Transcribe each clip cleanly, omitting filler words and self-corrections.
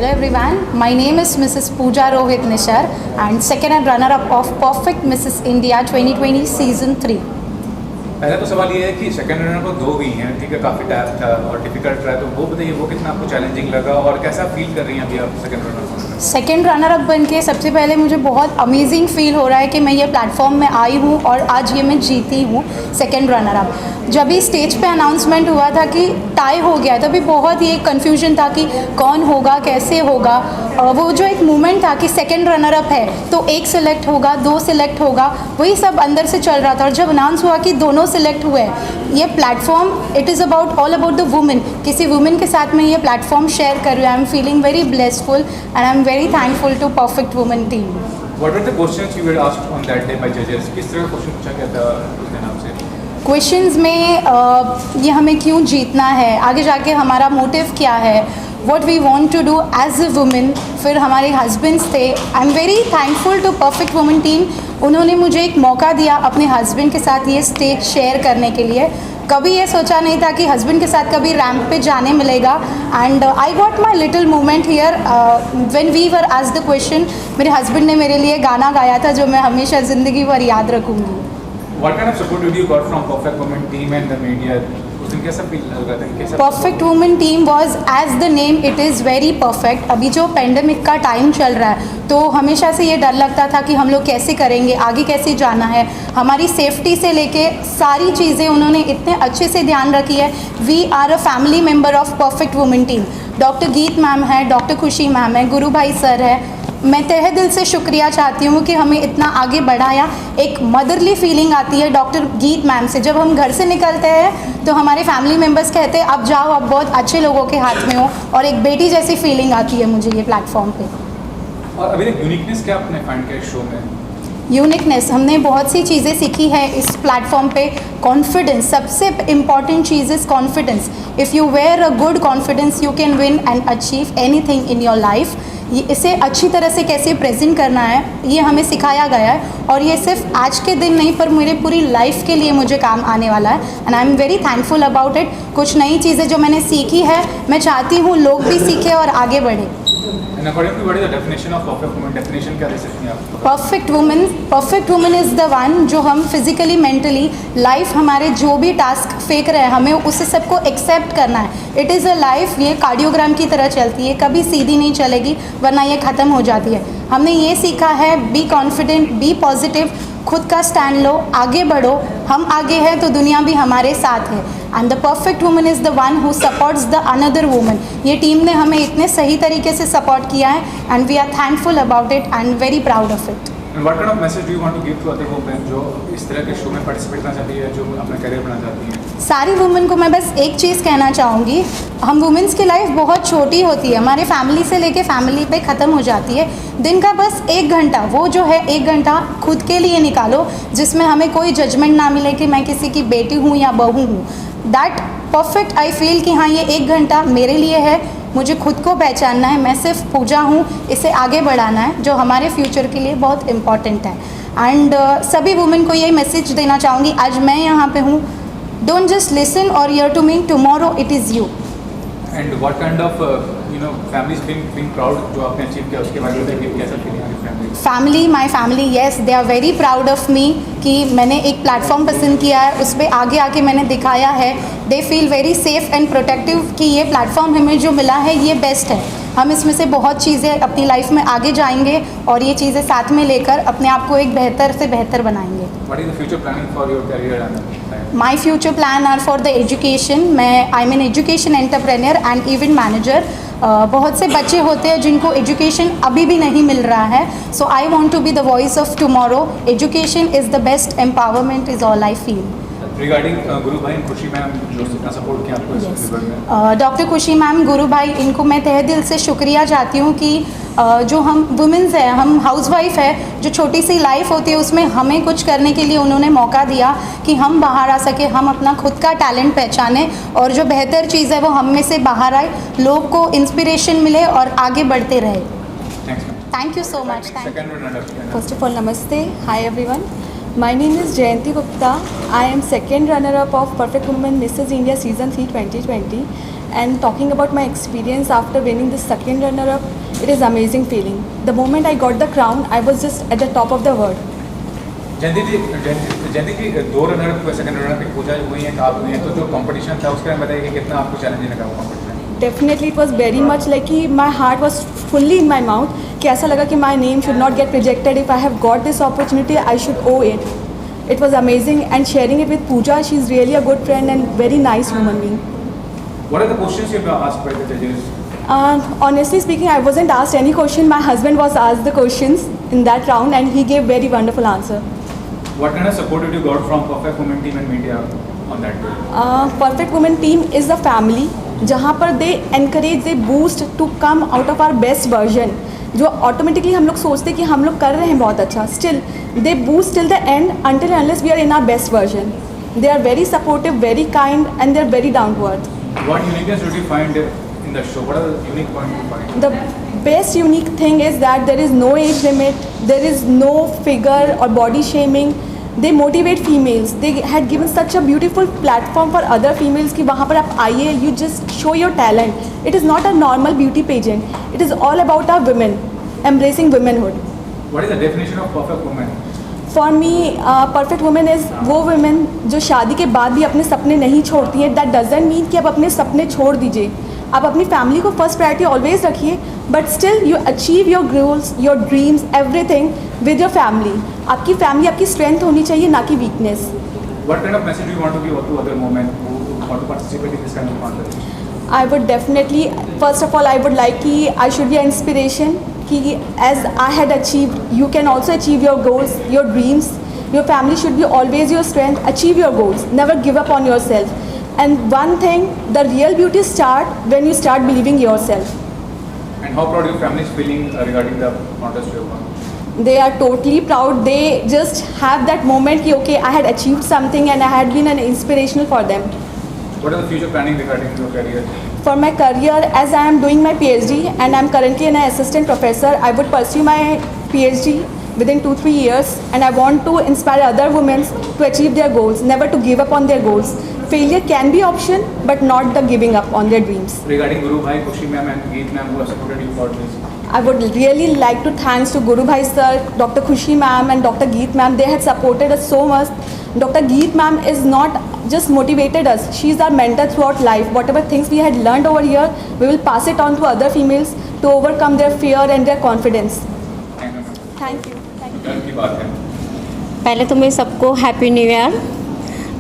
Hello everyone, my name is Mrs. Pooja Rohit Nishar and second and runner-up of Perfect Mrs. India 2020 Season 3. पहला तो सवाल ये है कि सेकंड रनर को 2 हुई हैं, ठीक है, काफ़ी टफ था और डिफिकल्ट रहा, तो वो बताइए वो कितना आपको चैलेंजिंग लगा और कैसा फील कर रही हैं अभी आप second runner? Second runner up बन के सबसे पहले मुझे बहुत अमेजिंग फील हो रहा है कि मैं ये प्लेटफॉर्म में आई हूँ और आज ये मैं जीती हूँ सेकेंड रनर अप। जब भी स्टेज पे अनाउंसमेंट हुआ था कि टाई हो गया तभी बहुत ही कन्फ्यूजन था कि कौन होगा कैसे होगा। वो जो एक मोमेंट था कि सेकेंड रनर अप है तो एक सिलेक्ट होगा 2 सिलेक्ट होगा, वही सब अंदर से चल रहा था। और जब अनाउंस हुआ कि दोनों सिलेक्ट हुए, ये platform it is about all about the women, किसी वुमेन के साथ मैं ये प्लेटफॉर्म शेयर कर रही हूँ। I am feeling very blessful and I am very thankful to perfect women team. What were the questions you were asked on that day by judges? किस तरह क्वेश्चन पूछा गया था उस दिन आपसे? क्वेश्चंस में ये हमें क्यों जीतना है, आगे जाके हमारा मोटिव क्या है, what we want to do as a women. फिर हमारे हस्बैंड्स थे। I am very thankful to perfect women team, उन्होंने मुझे एक मौका दिया अपने हस्बैंड के साथ ये स्टेज शेयर करने के लिए। कभी ये सोचा नहीं था कि हस्बैंड के साथ कभी रैंप पे जाने मिलेगा। And I got my little moment here when we were asked the question. मेरे हस्बैंड ने मेरे लिए गाना गाया था जो मैं हमेशा ज़िंदगी भर याद रखूँगी। What kind of support did you got from Perfect Women team and the media? उस दिन कैसा फील लगा था? कैसा perfect women team was as the name it is very perfect. अभी जो पेंडेमिक का टाइम चल रहा है तो हमेशा से ये डर लगता था कि हम लोग कैसे करेंगे, आगे कैसे जाना है। हमारी सेफ्टी से लेके सारी चीज़ें उन्होंने इतने अच्छे से ध्यान रखी है। We are a family member of perfect women team. Doctor Geet ma'am है, डॉक्टर खुशी मैम है, गुरु भाई सर है। मैं तहे दिल से शुक्रिया चाहती हूँ कि हमें इतना आगे बढ़ाया। एक मदरली फीलिंग आती है डॉक्टर गीत मैम से। जब हम घर से निकलते हैं तो हमारे फैमिली मेम्बर्स कहते हैं अब जाओ, अब बहुत अच्छे लोगों के हाथ में हो, और एक बेटी जैसी फीलिंग आती है मुझे ये प्लेटफॉर्म पे। और अभी तक यूनिकनेस क्या आपने फाइंड किया शो में? यूनिकनेस हमने बहुत सी चीज़ें सीखी है इस प्लेटफॉर्म पे। कॉन्फिडेंस, सबसे इम्पॉर्टेंट चीज़ is confidence. If you were a good confidence you can win and achieve anything in your life. ये इसे अच्छी तरह से कैसे प्रेजेंट करना है ये हमें सिखाया गया है, और ये सिर्फ आज के दिन नहीं पर मेरे पूरी लाइफ के लिए मुझे काम आने वाला है। And I am very thankful about it. कुछ नई चीज़ें जो मैंने सीखी है मैं चाहती हूँ लोग भी सीखें और आगे बढ़े। And according to what is the definition of perfect woman? Definition क्या दे सकती हैं आप? Perfect women is the one जो हम फिजिकली मेंटली लाइफ हमारे जो भी टास्क फेंक रहे हैं हमें उसे सबको एक्सेप्ट करना है। इट इज़ अ लाइफ, ये कार्डियोग्राम की तरह चलती है, कभी सीधी नहीं चलेगी वरना ये ख़त्म हो जाती है। हमने ये सीखा है बी कॉन्फिडेंट, बी पॉजिटिव, खुद का स्टैंड लो, आगे बढ़ो। हम आगे हैं तो दुनिया भी हमारे साथ है। And the perfect woman is the one who supports the another woman. ये टीम ने हमें इतने सही तरीके से सपोर्ट किया है and we are thankful about it and very proud of it. And what kind of message do you want to give to other women जो इस तरह के शो में पार्टिसिपेट करना चाहती है, जो अपना करियर बनाना चाहती है? सारी वुमेन को मैं बस एक चीज़ कहना चाहूँगी, हम वुमेंस की लाइफ बहुत छोटी होती है, हमारे फैमिली से लेके फैमिली पे ख़त्म हो जाती है। दिन का बस 1 घंटा, वो जो है 1 घंटा खुद के लिए निकालो जिसमें हमें कोई जजमेंट ना मिले कि मैं किसी की बेटी हूँ या बहू हूँ। दैट परफेक्ट आई फील कि हाँ ये 1 घंटा मेरे लिए है, मुझे खुद को पहचानना है, मैं सिर्फ पूजा हूँ, इसे आगे बढ़ाना है जो हमारे फ्यूचर के लिए बहुत इम्पॉर्टेंट है। एंड सभी वुमेन को यही मैसेज देना चाहूँगी, आज मैं यहाँ पे हूँ, डोंट जस्ट लिसन और hear to me, tomorrow it is you. And what kind of families feeling proud जो आपने अचीव किया उसके बारे में बताइए, कैसा फीलिंग है family? My family yes they are very proud of me कि मैंने एक प्लेटफॉर्म पसंद किया है, उस पर आगे आके मैंने दिखाया है। They feel very safe and protective कि ये प्लेटफॉर्म हमें जो मिला है ये बेस्ट है। हम इसमें से बहुत चीज़ें अपनी लाइफ में आगे जाएंगे और ये चीज़ें साथ में लेकर अपने आप को एक बेहतर से बेहतर बनाएंगे। What is the future planning for your career and My future plan are for the education। I am an education entrepreneur and event manager. बहुत से बच्चे होते हैं जिनको एजुकेशन अभी भी नहीं मिल रहा है, so I want to be the voice of tomorrow. Education is the best empowerment is all I feel. Regarding गुरु भाई खुशी मैम जो इतना सपोर्ट किया आपको इस फीवर में? डॉक्टर खुशी मैम, गुरु भाई, इनको मैं तहे दिल से शुक्रिया चाहती हूँ कि जो हम वुमेंस हैं, हम हाउसवाइफ है, जो छोटी सी लाइफ होती है उसमें हमें कुछ करने के लिए उन्होंने मौका दिया कि हम बाहर आ सके, हम अपना खुद का टैलेंट पहचानें और जो बेहतर चीज़ है वो हम में से बाहर आए, लोग को इंस्पिरेशन मिले और आगे बढ़ते रहे। Thank you so much. First of all, namaste. Hi everyone. My name is Jayanti Gupta. I am second runner-up of Perfect Woman Mrs. India Season 3 2020. And talking about my experience after winning the second runner-up, it is amazing feeling. The moment I got the crown, I was just at the top of the world. Jayanti ji 2 runner second runner की पूजा हुई है, आप हुई हैं, तो जो competition था उसके बारे में बताइए कि कितना आपको चैलेंजिंग लगा वो competition? Definitely it was very much like कि my heart was fully in my mouth कि ऐसा लगा कि my name should not get rejected. If I have got this opportunity, I should owe it. It was amazing, and sharing it with Pooja, she is really a good friend and very nice human being. What are the questions you have asked by the judges? Honestly speaking, I wasn't asked any question. My husband was asked the questions in that round and he gave very wonderful answer. What kind of support did you got from Perfect Women team and media on that day? Perfect Women team is a family जहाँ पर they encourage, they boost to come out of our best version. जो automatically हम लोग सोचते हैं कि हम लोग कर रहे हैं बहुत अच्छा, still they boost till the end until unless we are in our best version. They are very supportive, very kind, and they are very down to earth. What uniqueness did you find in the show? What are the unique points you find? The best unique thing is that there is no age limit, there is no figure or body shaming. They motivate females. They had given such a beautiful platform for other females कि वहाँ पर आप आइए, you just show your talent. It is not a normal beauty pageant. It is all about our women, embracing womanhood. What is the definition of perfect woman? For me, perfect woman is वो women जो शादी के बाद भी अपने सपने नहीं छोड़ती हैं. That doesn't mean कि आप अपने सपने छोड़ दीजिए. आप अपनी फैमिली को फर्स्ट प्रायोरिटी ऑलवेज रखिए, but still you achieve your goals, your dreams, everything with your family. आपकी फैमिली आपकी स्ट्रेंथ होनी चाहिए, ना कि weakness. What kind of message do you want to give to other women who want to participate in this kind of contest? I would definitely, first of all, I would like कि I should be an inspiration कि as I had achieved, you can also achieve your goals, your dreams. Your family should be always your strength. Achieve your goals. Never give up on yourself. And one thing, the real beauty starts when you start believing yourself. And how proud your family is feeling regarding the contest you have won? They are totally proud. They just have that moment कि okay, I had achieved something and I had been an inspirational for them. What are the future planning regarding your career? For my career, as I am doing my PhD and I am currently an assistant professor, I would pursue my PhD within 2-3 years, and I want to inspire other women to achieve their goals, never to give up on their goals. Failure can be option, but not the giving up on their dreams. Regarding Guru Bhai, Khushi ma'am and Geet ma'am who have supported you for this. I would really like to thanks to Guru Bhai sir, Dr. Khushi ma'am and Dr. Geet ma'am. They had supported us so much. Dr. Geet ma'am is not just motivated us. She is our mentor throughout life. Whatever things we had learned over here, we will pass it on to other females to overcome their fear and their confidence. Thank you. Thank you. गर्व की बात है. पहले तो मैं सबको happy new year,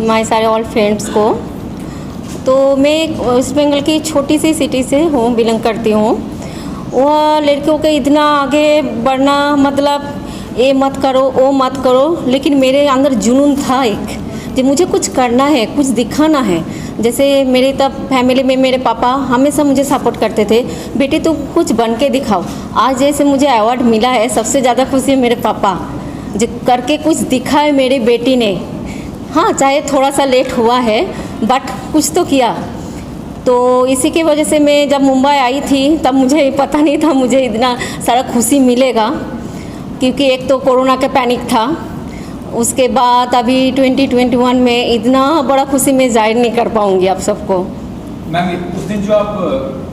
my सारे all friends को. तो मैं वेस्ट बंगाल की छोटी सी सिटी से हूँ, बिलोंग करती हूँ. वह लड़कियों के इतना आगे बढ़ना, मतलब ये मत करो वो मत करो, लेकिन मेरे अंदर जुनून था एक कि मुझे कुछ करना है, कुछ दिखाना है. जैसे मेरे तब फैमिली में मेरे पापा हमेशा मुझे सपोर्ट करते थे, बेटे तुम कुछ बन के दिखाओ. आज जैसे मुझे अवार्ड मिला है, सबसे ज़्यादा खुशी है मेरे पापा जो करके कुछ दिखा है मेरी बेटी ने. हाँ, चाहे थोड़ा सा लेट हुआ है बट कुछ तो किया. तो इसी की वजह से मैं जब मुंबई आई थी तब मुझे पता नहीं था मुझे इतना सारा खुशी मिलेगा, क्योंकि एक तो कोरोना का पैनिक था. उसके बाद अभी 2021 में इतना बड़ा खुशी मैं जाहिर नहीं कर पाऊँगी आप सबको. मैम उस दिन जो आप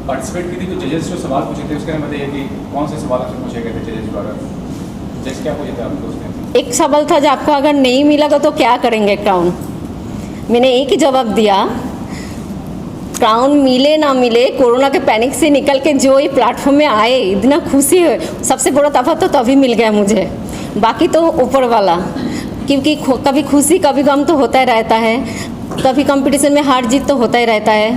पार्टिसिपेट की थी, जो जजेस जो सवाल पूछे थे उसके बारे में बताइए कि कौन से सवाल आपसे पूछे गए थे जजेस द्वारा? जज क्या पूछे थे आपको उस दिन? एक सवाल था जो आपको अगर नहीं मिलेगा तो क्या करेंगे क्राउन. मैंने एक ही जवाब दिया, क्राउन मिले ना मिले, कोरोना के पैनिक से निकल के जो ये प्लेटफॉर्म में आए, इतना खुशी है. सबसे बड़ा तोहफा तो तभी मिल गया मुझे, बाकी तो ऊपर वाला. क्योंकि कभी खुशी कभी गम तो होता ही रहता है, कभी कंपटीशन में हार जीत तो होता ही रहता है.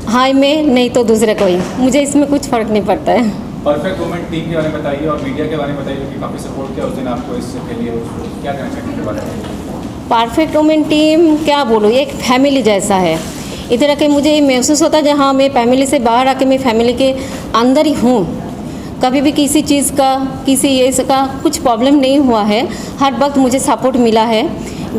हाय में नहीं तो दूसरे कोई, मुझे इसमें कुछ फ़र्क नहीं पड़ता है. परफेक्ट वुमेन टीम के बारे में बताइए और मीडिया के बारे में बताइए, क्योंकि काफ़ी सपोर्ट किया उस दिन आपको इसके लिए. क्या कहना चाहेंगे इसके बारे में? परफेक्ट वुमेन टीम क्या बोलूँ, एक फैमिली जैसा है. इधर आके मुझे महसूस होता है जहाँ मैं फैमिली से बाहर आके मैं फैमिली के अंदर ही हूँ. कभी भी किसी चीज़ का, किसी ये का कुछ प्रॉब्लम नहीं हुआ है. हर वक्त मुझे सपोर्ट मिला है.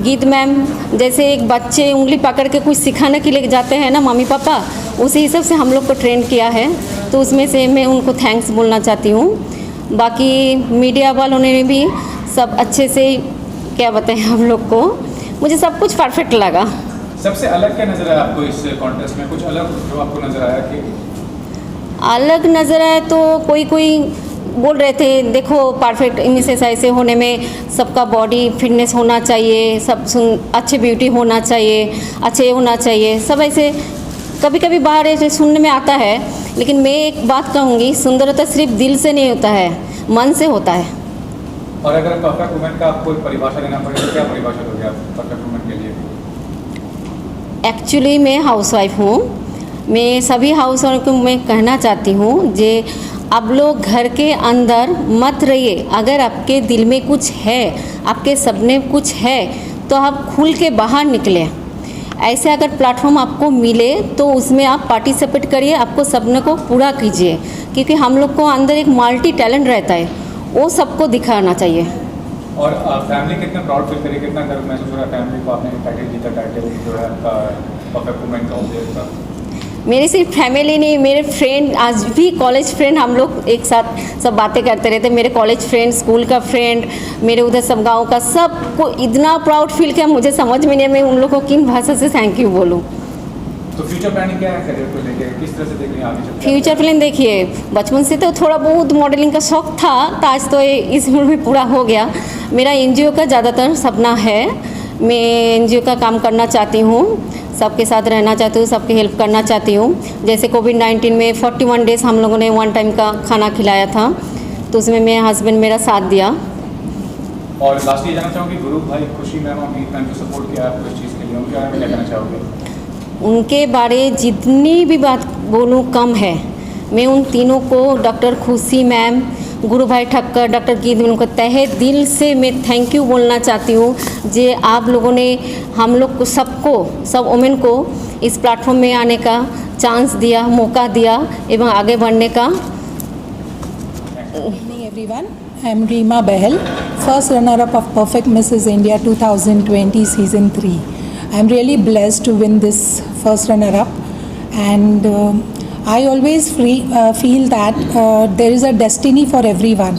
गीत मैम जैसे एक बच्चे उंगली पकड़ के कुछ सिखाने के लिए जाते हैं ना मम्मी पापा, उसी हिसाब से हम लोग को ट्रेन किया है. तो उसमें से मैं उनको थैंक्स बोलना चाहती हूँ. बाकी मीडिया वालों ने भी सब अच्छे से क्या बताएं हम लोग को, मुझे सब कुछ परफेक्ट लगा. सबसे अलग क्या नजर आया आपको इस कॉन्टेस्ट में? कुछ अलग जो आपको नजर आया कि अलग नज़र आए तो कोई कोई बोल रहे थे देखो परफेक्ट मिसेस ऐसे होने में सबका बॉडी फिटनेस होना चाहिए, सब अच्छे ब्यूटी होना चाहिए, अच्छे होना चाहिए, सब ऐसे कभी कभी बाहर ऐसे सुनने में आता है। लेकिन मैं एक बात कहूँगी, सुंदरता सिर्फ दिल से नहीं होता है, मन से होता है। और अगर परफेक्ट वुमेन का आपको परिभाषा देना पड़े तो क्या परिभाषा दोगे आप परफेक्ट वुमेन के लिए? एक्चुअली मैं हाउसवाइफ हूँ। मैं सभी हाउसवाइफ को मैं कहना चाहती हूँ जे आप लोग घर के अंदर मत रहिए। अगर आपके दिल में कुछ है, आपके सपने कुछ है, तो आप खुल के बाहर निकलें। ऐसे अगर प्लेटफॉर्म आपको मिले तो उसमें आप पार्टिसिपेट करिए, आपको सपने को पूरा कीजिए, क्योंकि हम लोग को अंदर एक मल्टी टैलेंट रहता है, वो सबको दिखाना चाहिए। और फैमिली कितना प्राउड फील करिए, कितना गर्व महसूस हो रहा है फैमिली को आपने टाइटल जीता, टाइटल जो है आपका परफेक्ट वुमेन का ऑफ का? मेरी सिर्फ फैमिली नहीं, मेरे फ्रेंड, आज भी कॉलेज फ्रेंड, हम लोग एक साथ सब बातें करते रहते। मेरे कॉलेज फ्रेंड, स्कूल का फ्रेंड, मेरे उधर सब गांव का, सबको इतना प्राउड फील किया, मुझे समझ में नहीं, मैं उन लोगों को किन भाषा से थैंक यू बोलूँ। तो फ्यूचर प्लानिंग क्या है करियर को लेके, किस तरह से देख रही हैं आगे चल के? फ्यूचर प्लान देखिए, बचपन से तो थोड़ा बहुत मॉडलिंग का शौक था, तो आज तो इस उम्र में पूरा हो गया। मेरा एनजीओ का ज़्यादातर सपना है, मैं एनजीओ का काम करना चाहती हूँ, सबके साथ रहना चाहती हूँ, सबकी हेल्प करना चाहती हूँ। जैसे कोविड-19 में 41 डेज़ हम लोगों ने वन टाइम का खाना खिलाया था, तो उसमें मेरे हस्बैंड मेरा साथ दिया। और लास्ट ये जानना चाहूँगी, गुरु भाई, खुशी मैम और गीत मैम को सपोर्ट किया आपको इस चीज़ के लिए, उनके बारे में क्या कहना चाहोगे? उनके बारे जितनी भी बात बोलूँ कम है। मैं उन तीनों को, डॉक्टर खुशी मैम, गुरु भाई ठक्कर, डॉक्टर गीत मैम को तहे दिल से मैं थैंक यू बोलना चाहती हूँ, जे आप लोगों ने हम लोग को, सबको, सब वुमेन को इस प्लेटफॉर्म में आने का चांस दिया, मौका दिया एवं आगे बढ़ने का। Evening everyone, I am Reema Bahel, first runner-up of Perfect Mrs. India 2020 Season 3. I am really blessed to win this first runner-up, and I always feel that there is a destiny for everyone,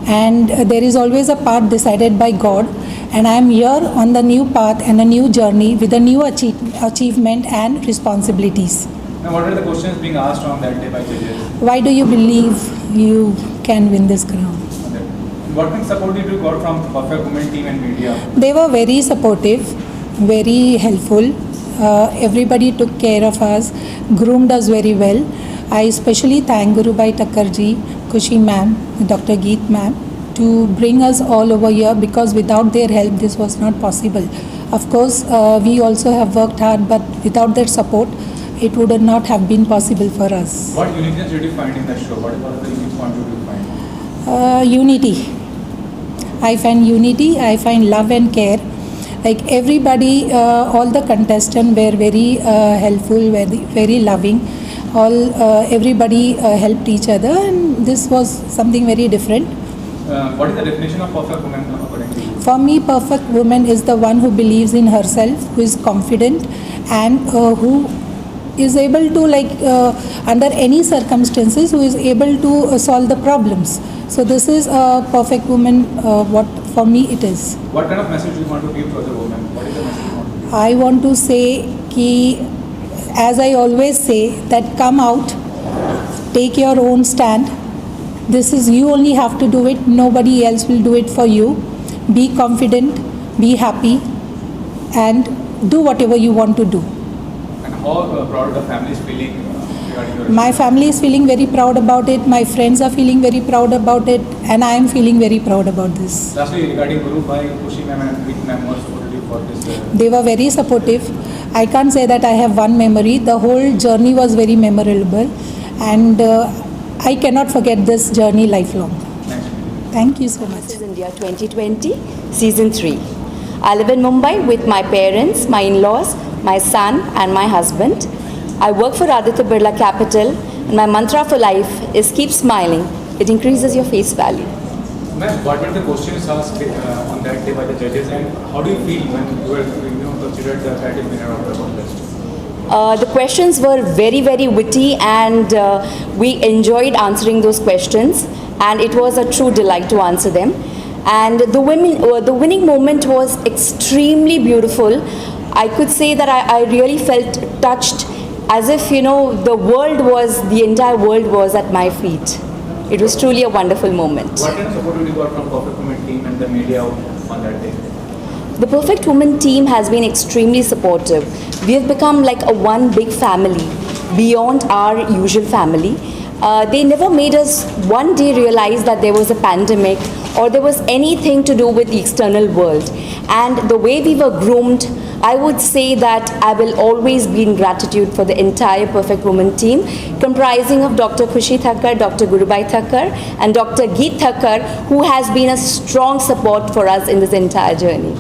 and there is always a path decided by God, and I am here on the new path and a new journey with a new achievement and responsibilities. Now, what are the questions being asked on that day by judges? Why do you believe you can win this crown? What kind of support did you got from Perfect Women team and media? They were very supportive, very helpful. Everybody took care of us, groomed us very well. I especially thank Guru Bhai Takkarji, Kushi ma'am, Dr. Geet ma'am, to bring us all over here, because without their help this was not possible. Of course, we also have worked hard, but without their support it would not have been possible for us. What uniqueness did you find in the show? What was the unique point did you find? Unity. I find unity, I find love and care. Like everybody, all the contestants were very helpful, very loving. Everybody helped each other, and this was something very different. What is the definition of perfect woman according to you? For me, perfect woman is the one who believes in herself, who is confident, and who is able to, under any circumstances, who is able to solve the problems. So this is a perfect woman, what for me it is. What kind of message do you want to give to other women? What is the message you want to give? I want to say ki, as I always say, that come out, take your own stand. This is, you only have to do it, nobody else will do it for you. Be confident, be happy, and do whatever you want to do. And how proud the family is feeling regarding your My family is feeling very proud about it, my friends are feeling very proud about it, and I am feeling very proud about this. Lastly, regarding Guru Bhai, Kushi ma'am and Geet ma'am, what supported you for this? They were very supportive. I can't say that I have one memory. The whole journey was very memorable, and I cannot forget this journey lifelong. Thank you so much. This is India 2020, Season 3. I live in Mumbai with my parents, my in-laws, my son and my husband. I work for Aditya Birla Capital, and my mantra for life is keep smiling. It increases your face value. Ma'am, what were the questions asked on that day by the judges, and how do you feel when you were considered the title winner of the contest? The questions were very, very witty, and we enjoyed answering those questions, and it was a true delight to answer them. And the winning moment was extremely beautiful. I could say that I really felt touched, as if, you know, the entire world was at my feet. It was truly a wonderful moment. What kind of support did you got from Perfect Women team and the media on that day? The Perfect Woman team has been extremely supportive. We have become like a one big family beyond our usual family. They never made us one day realize that there was a pandemic or there was anything to do with the external world. And the way we were groomed, I would say that I will always be in gratitude for the entire Perfect Woman team, comprising of Dr. Khushi Thakkar, Dr. Gurubai Thakkar, and Dr. Geet Thakkar, who has been a strong support for us in this entire journey.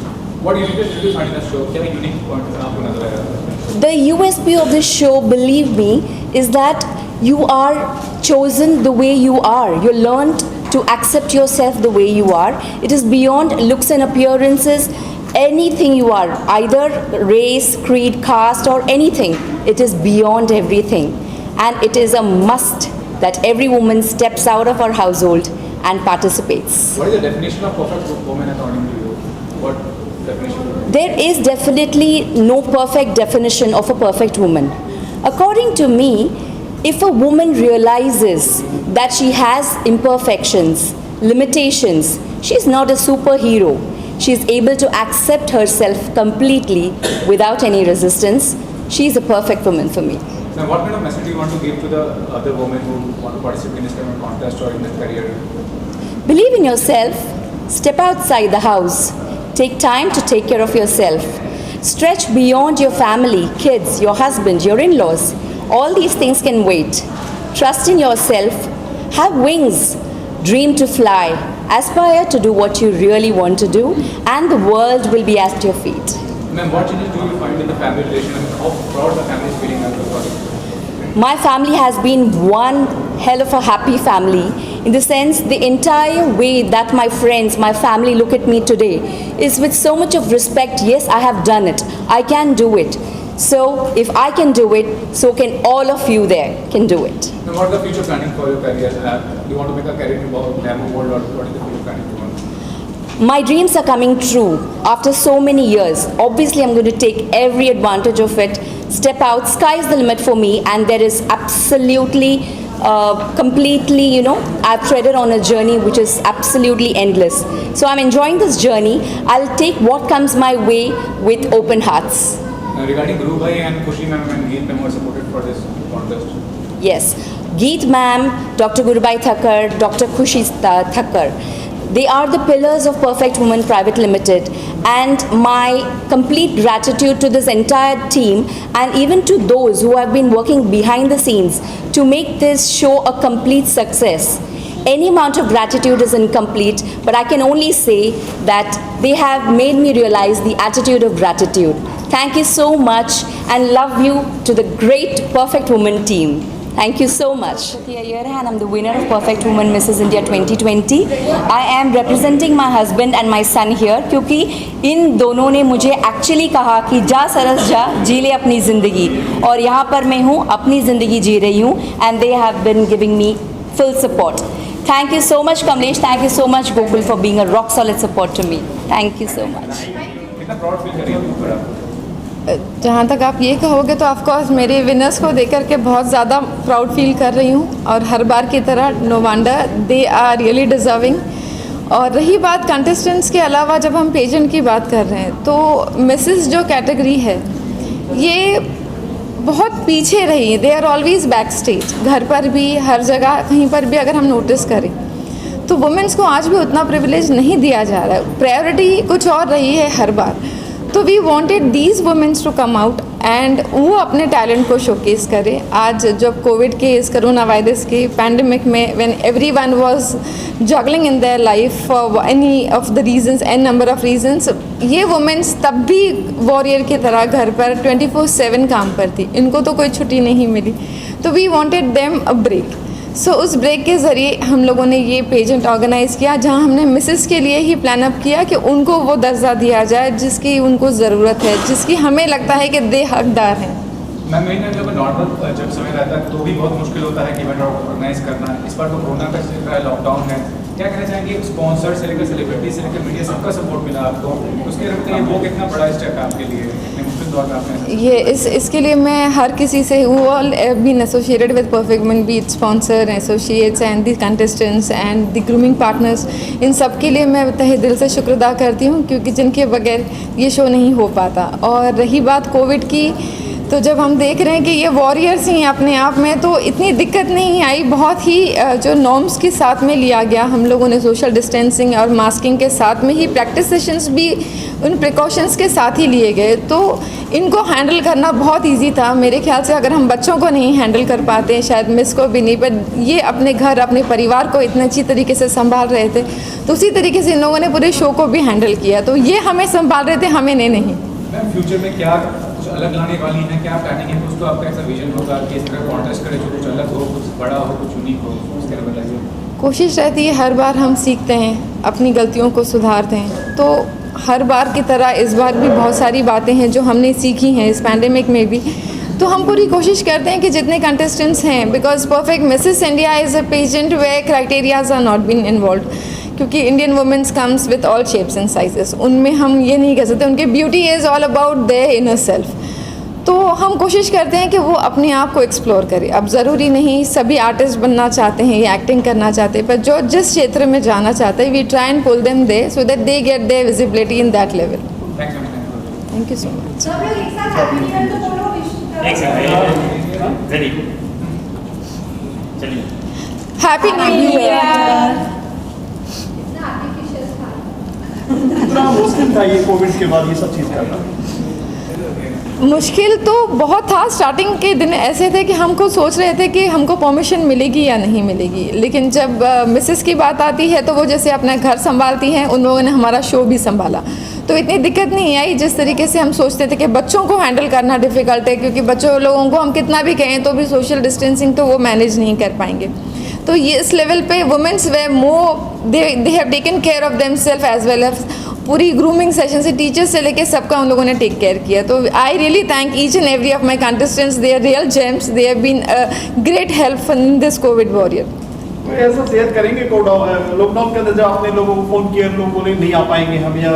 What unique did you find in the show? क्या unique point आपको नजर आया? The USP of this show, believe me, is that you are chosen the way you are. You're learned to accept yourself the way you are. It is beyond looks and appearances. Anything you are, either race, creed, caste, or anything, it is beyond everything. And it is a must that every woman steps out of her household and participates. What is the definition of perfect woman according to you? What definition? There is definitely no perfect definition of a perfect woman. According to me, if a woman realizes that she has imperfections, limitations, she is not a superhero. She is able to accept herself completely without any resistance. She is a perfect woman for me. Now, what kind of message do you want to give to the other women who want to participate in this kind of contest or in their career? Believe in yourself. Step outside the house. Take time to take care of yourself. Stretch beyond your family, kids, your husband, your in-laws. All these things can wait. Trust in yourself. Have wings. Dream to fly. Aspire to do what you really want to do, and the world will be at your feet. Ma'am, what changes do you find in the family relation and how proud the family is feeling as a project? My family has been one hell of a happy family, in the sense the entire way that my friends, my family look at me today is with so much of respect. Yes, I have done it. I can do it. So if I can do it, so can all of you there can do it. Now, what is the future planning for your career? Do you want to make a career in glamour world, or what is the future planning for you? My dreams are coming true after so many years. Obviously, I'm going to take every advantage of it, step out, sky's the limit for me, and there is absolutely, completely, I've treaded on a journey which is absolutely endless. So I'm enjoying this journey. I'll take what comes my way with open hearts. Regarding Guru Bhai and Khushi ma'am and Geet ma'am were supported for this contest. Yes, Geet ma'am, Dr. Gurubai Thakkar, Dr. Khushi Thakkar. They are the pillars of Perfect Woman Private Limited, and my complete gratitude to this entire team and even to those who have been working behind the scenes to make this show a complete success. Any amount of gratitude is incomplete, but I can only say that they have made me realize the attitude of gratitude. Thank you so much, and love you to the great Perfect Woman team. Thank you so much. And I'm the winner of Perfect Woman Mrs. India 2020. I am representing my husband and my son here, क्योंकि इन दोनों ने मुझे actually कहा कि जा सरस जा, जी ले अपनी ज़िंदगी, और यहाँ पर मैं हूँ, अपनी ज़िंदगी जी रही हूँ, and they have been giving me full support. Thank you so much, Kamlesh. Thank you so much, Gokul, for being a rock solid support to me. Thank you so much. कितना प्राउड फील कर रही हैं ऊपर आप? जहाँ तक आप ये कहोगे तो ऑफकोर्स मेरे विनर्स को देख करके बहुत ज़्यादा प्राउड फील कर रही हूँ, और हर बार की तरह no wonder they are really deserving. और रही बात कंटेस्टेंट्स के अलावा, जब हम पेजेंट की बात कर रहे हैं, तो मिसेस जो कैटेगरी है ये बहुत पीछे रही. They are always back stage. घर पर भी, हर जगह कहीं पर भी अगर हम नोटिस करें तो वुमेंस को आज भी उतना प्रिविलेज नहीं दिया जा रहा है. प्रायोरिटी कुछ और रही है हर बार. तो we wanted these womens to come out and वो अपने टैलेंट को शोकेस करें. आज जब कोविड के, इस कोरोना वायरस के पैंडमिक में, when everyone was juggling in their life for any of the reasons, an number of reasons, ये वुमेन्स तब भी वॉरियर की तरह घर पर 24/7 काम करती. इनको तो कोई छुट्टी नहीं मिली. तो we wanted them a break. So उस ब्रेक के ज़रिए हम लोगों ने ये पेजेंट ऑर्गेनाइज़ किया, जहां हमने मिसेस के लिए ही प्लान अप किया कि उनको वो दर्जा दिया जाए जिसकी उनको ज़रूरत है, जिसकी हमें लगता है कि दे हकदार हैं. मैम, जब नॉर्मल जब समय रहता है तो भी बहुत मुश्किल होता है कि इवेंट ऑर्गेनाइज करना. इस बार तो कोरोना का लॉकडाउन है, क्या कहना चाहेंगे, स्पॉन्सर से लेकर सेलिब्रिटी से लेकर मीडिया सबका सपोर्ट मिला आपको, उसके लिए बताइए वो कितना बड़ा स्टेप है आपके लिए, इतने मुश्किल दौर में आपने ये इसके लिए मैं हर किसी से who all been associated with Perfect Women, be it sponsor, associates and the contestants and the grooming partners, इन सब के लिए मैं तहे दिल से शुक्र अदा करती हूँ, क्योंकि जिनके बगैर ये शो नहीं हो पाता। और रही बात कोविड की, तो जब हम देख रहे हैं कि ये वॉरियर्स ही हैं अपने आप में, तो इतनी दिक्कत नहीं आई, बहुत ही जो नॉर्म्स के साथ में लिया गया, हम लोगों ने सोशल डिस्टेंसिंग और मास्किंग के साथ में ही प्रैक्टिस सेशंस भी उन प्रिकॉशंस के साथ ही लिए गए, तो इनको हैंडल करना बहुत इजी था। मेरे ख्याल से अगर हम बच्चों को नहीं हैंडल कर पाते, शायद मिस को भी नहीं, पर ये अपने घर अपने परिवार को इतने अच्छी तरीके से संभाल रहे थे, तो उसी तरीके से इन लोगों ने पूरे शो को भी हैंडल किया, तो ये हमें संभाल रहे थे, हमें नहीं। मैम फ्यूचर में क्या कुछ अलग लाने वाली हैं, क्या प्लानिंग है, कुछ तो आपका ऐसा विजन होगा कि इस तरह कॉन्टेस्ट करें जो कुछ अलग हो, कुछ बड़ा हो, कुछ यूनिक हो, उसके बारे में बताइए। कोशिश रहती है हर बार हम सीखते हैं, अपनी गलतियों को सुधारते हैं, तो हर बार की तरह इस बार भी बहुत सारी बातें हैं जो हमने सीखी हैं इस पैंडेमिक में भी, तो हम पूरी कोशिश करते हैं कि जितने कंटेस्टेंट्स हैं, because Perfect Mrs India is a pageant way criterias are not been involve, क्योंकि Indian womens comes with all shapes and sizes, उनमें हम ये नहीं कह सकते, उनकी beauty is all about their inner self, तो हम कोशिश करते हैं कि वो अपने आप को एक्सप्लोर करें। अब ज़रूरी नहीं सभी आर्टिस्ट बनना चाहते हैं या एक्टिंग करना चाहते हैं, पर जो जिस क्षेत्र में जाना चाहते हैं, we try and pull them they so that they get their visibility in that level. Thank you so much. Happy new year. कितना मुश्किल था ये कोविड के बाद ये सब चीज़ करना? मुश्किल तो बहुत था, स्टार्टिंग के दिन ऐसे थे कि हम खुद सोच रहे थे कि हमको परमिशन मिलेगी या नहीं मिलेगी, लेकिन जब मिसेस की बात आती है तो वो जैसे अपना घर संभालती हैं, उन लोगों ने हमारा शो भी संभाला, तो इतनी दिक्कत नहीं आई जिस तरीके से हम सोचते थे कि बच्चों को हैंडल करना डिफ़िकल्ट है, क्योंकि बच्चों लोगों को हम कितना भी कहें तो भी सोशल डिस्टेंसिंग तो वो मैनेज नहीं कर पाएंगे, तो ये इस लेवल पे womens way more they have taken care of themselves as well as पूरी ग्रूमिंग सेशन से टीचर्स से लेके सबका उन लोगों ने टेक केयर किया, तो I really thank each and every of my contestants, they are real gems, they have been great help in this COVID warrior. ऐसा शेयर करेंगे लॉकडाउन के अंदर जब आपने लोगों को फोन किया, लोग बोले नहीं आ पाएंगे हम, या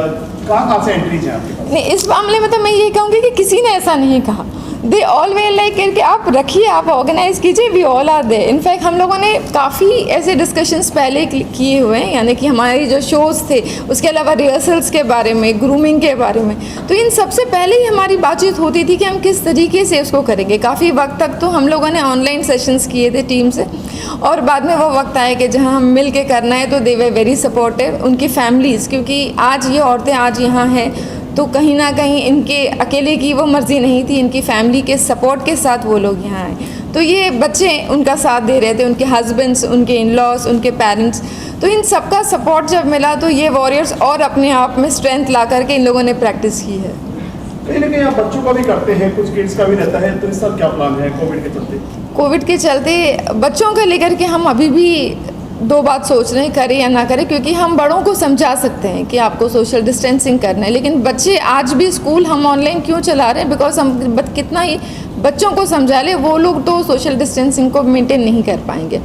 कहाँ से एंट्रीज हैं आपके पास? नहीं, इस मामले में तो मैं ये कहूँगी कि किसी ने ऐसा नहीं कहा, दे ऑल वे लाइक करके आप रखिए, आप ऑर्गेनाइज कीजिए, we all are there. In fact हम लोगों ने काफ़ी ऐसे डिस्कशंस पहले किए हुए हैं, यानी कि हमारे जो शोज़ थे उसके अलावा रिहर्सल्स के बारे में, ग्रूमिंग के बारे में, तो इन सबसे पहले ही हमारी बातचीत होती थी कि हम किस तरीके से उसको करेंगे। काफ़ी वक्त तक तो हम लोगों ने ऑनलाइन सेशंस किए थे टीम से, और बाद में वो वक्त आया कि जहाँ हम मिल के करना है तो दे वे वेरी सपोर्टिव, उनकी फैमिलीज़, क्योंकि आज ये औरतें आज यहाँ हैं तो कहीं ना कहीं इनके अकेले की वो मर्ज़ी नहीं थी, इनकी फैमिली के सपोर्ट के साथ वो लोग यहाँ आए, तो ये बच्चे उनका साथ दे रहे थे, उनके हस्बैंड्स, उनके इन लॉज, उनके पेरेंट्स, तो इन सबका सपोर्ट जब मिला तो ये वॉरियर्स और अपने आप में स्ट्रेंथ ला करके इन लोगों ने प्रैक्टिस की है। कहीं ना कहीं आप बच्चों का भी करते हैं, कुछ किड्स का भी रहता है, तो इस सब क्या प्लान है कोविड के चलते? कोविड के चलते बच्चों को लेकर के हम अभी भी दो बात सोच रहे हैं, करें या ना करें, क्योंकि हम बड़ों को समझा सकते हैं कि आपको सोशल डिस्टेंसिंग करना है, लेकिन बच्चे आज भी स्कूल हम ऑनलाइन क्यों चला रहे हैं, बिकॉज हम कितना ही बच्चों को समझा ले, वो लोग तो सोशल डिस्टेंसिंग को मेंटेन नहीं कर पाएंगे।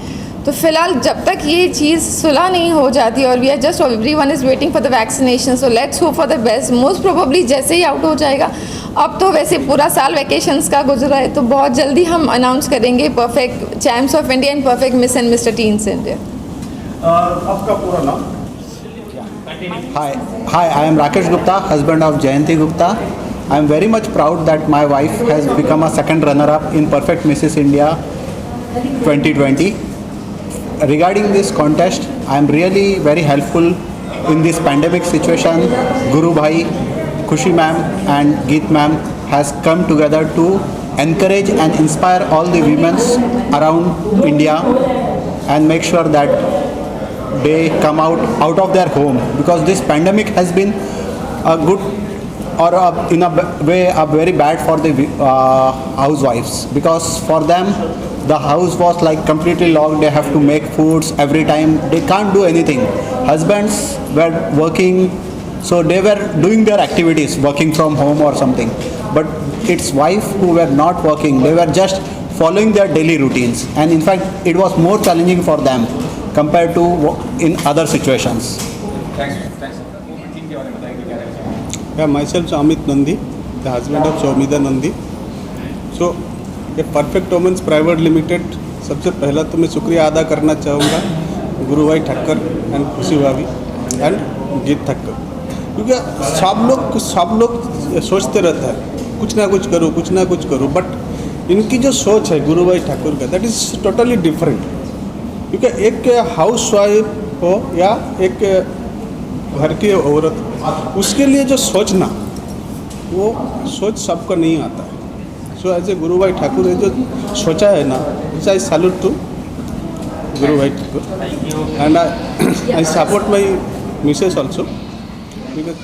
तो फिलहाल जब तक ये चीज़ सुलह नहीं हो जाती, और we are just everyone is waiting for the vaccination, so let's hope for the best. Most probably जैसे ही आउट हो जाएगा, अब तो वैसे पूरा साल वैकेशंस का गुजरा है, तो बहुत जल्दी हम अनाउंस करेंगे perfect champs of India and perfect miss and mister teens India. आपका पूरा नाम? Hi, I am Rakesh Gupta, husband of Jayanti Gupta. I am very much proud that my wife has become a second runner-up in Perfect Mrs. India 2020. Regarding this contest, I am really very helpful in this pandemic situation. Guru Bhai, Khushi ma'am and Geet ma'am has come together to encourage and inspire all the women around India and make sure that they come out of their home, because this pandemic has been a good or in a way a very bad for the housewives, because for them the house was like completely locked. They have to make foods every time, they can't do anything. Husbands were working, so they were doing their activities, working from home or something, but it's wife who were not working, they were just following their daily routines, and in fact it was more challenging for them compared to in other situations. Thanks team के बारे में बताइए क्या कहना चाहेंगे? Yeah, myself Amit Nandi, the husband of Soumida Nandi. So, ये perfect women's private limited, सबसे पहला तो मैं शुक्रिया अदा करना चाहूँगा गुरु भाई ठक्कर एंड खुशी भाभी एंड गीत ठक्कर, क्योंकि सब लोग सोचते रहते हैं कुछ ना कुछ करो, बट इनकी जो सोच है गुरु भाई ठाकुर का, दैट इज़ टोटली डिफरेंट. क्योंकि एक हाउस वाइफ हो या एक घर की औरत, उसके लिए जो सोचना, वो सोच सबको नहीं आता है. सो एज ए गुरु भाई ठाकुर ने जो सोचा है ना, आई सैल्यूट टू गुरु भाई Thakur and I support my Mrs also, because